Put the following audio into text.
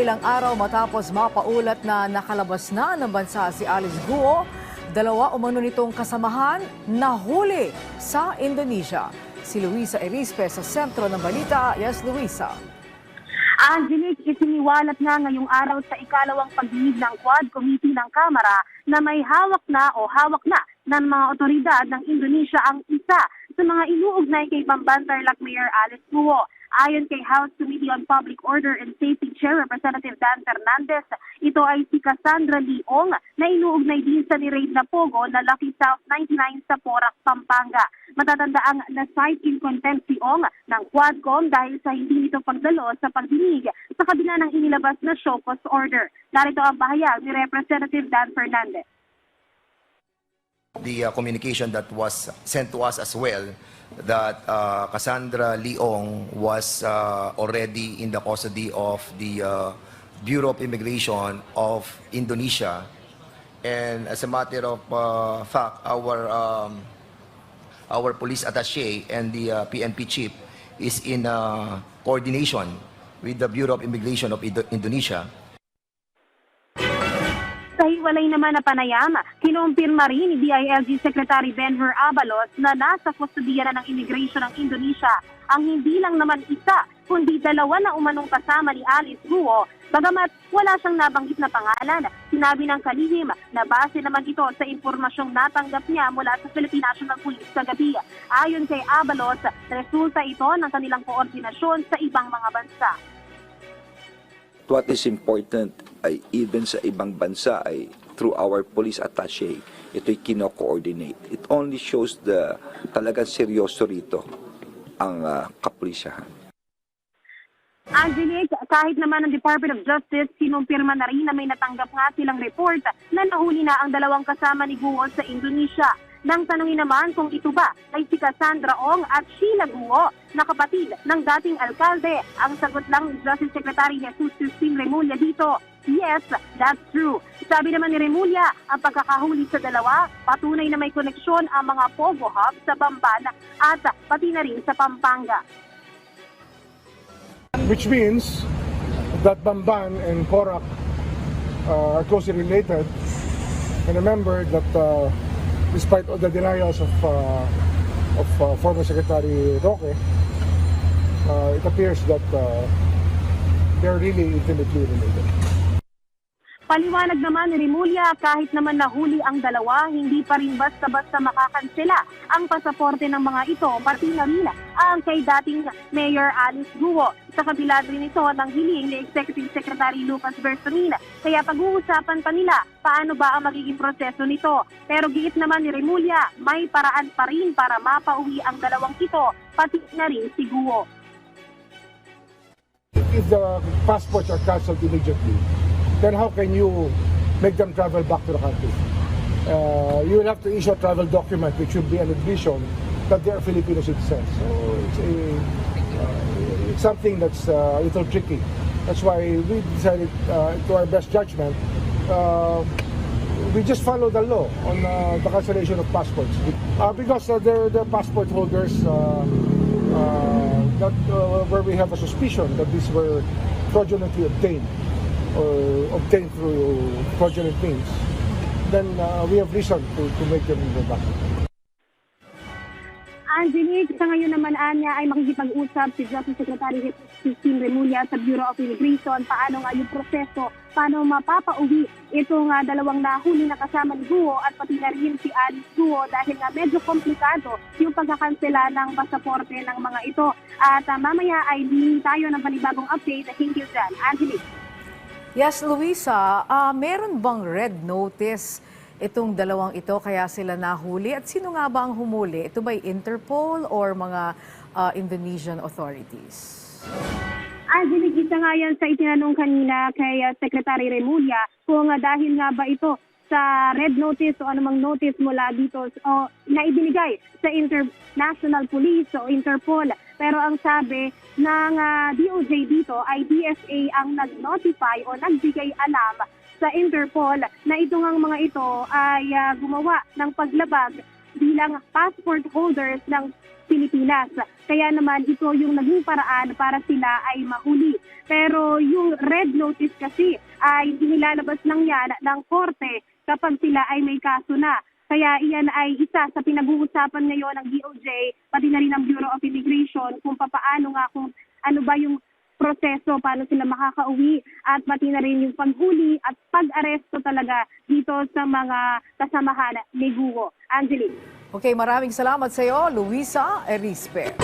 ilang araw matapos mapaulat na nakalabas na ng bansa si Alice Guo, dalawa umano nitong kasamahan nahuli sa Indonesia. Si Luisa Erispe sa sentro ng balita. Yes, Luisa. Angelique, isiniwalat nga ngayong araw sa ikalawang pagdinig ng Quad Committee ng Kamara na may hawak na ng mga otoridad ng Indonesia ang isa sa mga inuugnay kay Bamban-Tarlac Mayor Alice Guo. Ayon kay House Committee on Public Order and Safety Chair Representative Dan Fernandez, ito ay si Cassandra Leong na inuugnay din sa ni-raid na Pogo na Lucky South 99 sa Porac, Pampanga. Matatandaang na-cite in contempt si Ong ng Quadcom dahil sa hindi nito pagdalo sa pagdinig sa kabila ng inilabas na show cause order. Narito ang pahayag ni Representative Dan Fernandez. The communication that was sent to us as well, that Cassandra Leong was already in the custody of the Bureau of Immigration of Indonesia. And as a matter of fact, our police attaché and the PNP chief is in coordination with the Bureau of Immigration of Indonesia. Sa hiwalay naman na panayam, kinumpirma rin ni DILG Secretary Benhur Abalos na nasa kustodiya na ng Immigration ng Indonesia ang hindi lang naman isa, kundi dalawa na umanong kasama ni Alice Guo. Bagamat wala siyang nabanggit na pangalan, sinabi ng kalihim na base naman ito sa impormasyong natanggap niya mula sa Philippine National Police kagabi. Ayon kay Abalos, resulta ito ng kanilang koordinasyon sa ibang mga bansa. What is important ay even sa ibang bansa ay through our police attaché, ito'y kino-coordinate. It only shows the talagang seryoso rito ang kapulisahan. Angelique, kahit naman ng Department of Justice, sinumpirma na rin na may natanggap nga silang report na nahuli na ang dalawang kasama ni Guo sa Indonesia. Nang tanungin naman kung ito ba ay si Cassandra Ong at Sheila Guo na kapatid ng dating alkalde, ang sagot lang ni Justice Secretary Jesus Cristin Remulla dito, yes, that's true. Sabi naman ni Remulla, ang pagkakahuli sa dalawa, patunay na may koneksyon ang mga Pogo Hub sa Bamban at pati na rin sa Pampanga. Which means that Bamban and Porac are closely related. And remember that despite all the denials of former Secretary Roque, it appears that they're really intimately related. Paliwanag naman ni Remulla, kahit naman nahuli ang dalawa, hindi pa rin basta-basta makakansela ang pasaporte ng mga ito, pati na rin ang kay dating Mayor Alice Guo. Sa kabila rin ito ng hiling ni Executive Secretary Lucas Bersamin, kaya pag-uusapan pa nila paano ba ang magiging proseso nito. Pero giit naman ni Remulla, may paraan pa rin para mapauwi ang dalawang ito, pati na rin si Guo. If the passports are cancelled immediately, then how can you make them travel back to the country? You will have to issue a travel document which will be an admission that they are Filipino citizens. So it's something that's a little tricky. That's why we decided, to our best judgment, we just follow the law on the cancellation of passports. Because they're passport holders where we have a suspicion that these were fraudulently obtained or obtained through fraudulent means, then we have reason to make them go back. Angelique, sa ngayon naman Anya ay makikipag-usap si Justice Secretary Cristin Remulla sa Bureau of Immigration paano nga yung proseso, paano mapapauwi itong dalawang nahuli na kasama ni Guo at pati na rin si Alice Guo dahil nga medyo komplikado yung pagkakansela ng pasaporte ng mga ito. At mamaya ay hihingi tayo ng panibagong update. Thank you, Jan. Angelique. Yes, Luisa, meron bang red notice itong dalawang ito kaya sila nahuli? At sino nga ba ang humuli? Ito ba'y Interpol or mga Indonesian authorities? Angelique, isa nga yan sa itinanong kanina kay Secretary Remulla kung dahil nga ba ito sa red notice o anumang notice mula dito o na ibinigay sa International Police o Interpol. Pero ang sabi ng DOJ dito ay DFA ang nag-notify o nagbigay alam sa Interpol na itong mga ito ay gumawa ng paglabag bilang passport holders ng Pilipinas. Kaya naman ito yung naging paraan para sila ay mahuli. Pero yung red notice kasi ay inilalabas lang yan ng korte kapag sila ay may kaso na. Kaya iyan ay isa sa pinag-uusapan ngayon ng DOJ, pati na rin ng Bureau of Immigration, kung kung ano ba yung proseso, paano sila makakauwi, at pati na rin yung paghuli at pag-aresto talaga dito sa mga kasamahan ni Guo. Angelique. Okay, maraming salamat sa iyo, Luisa Erispe.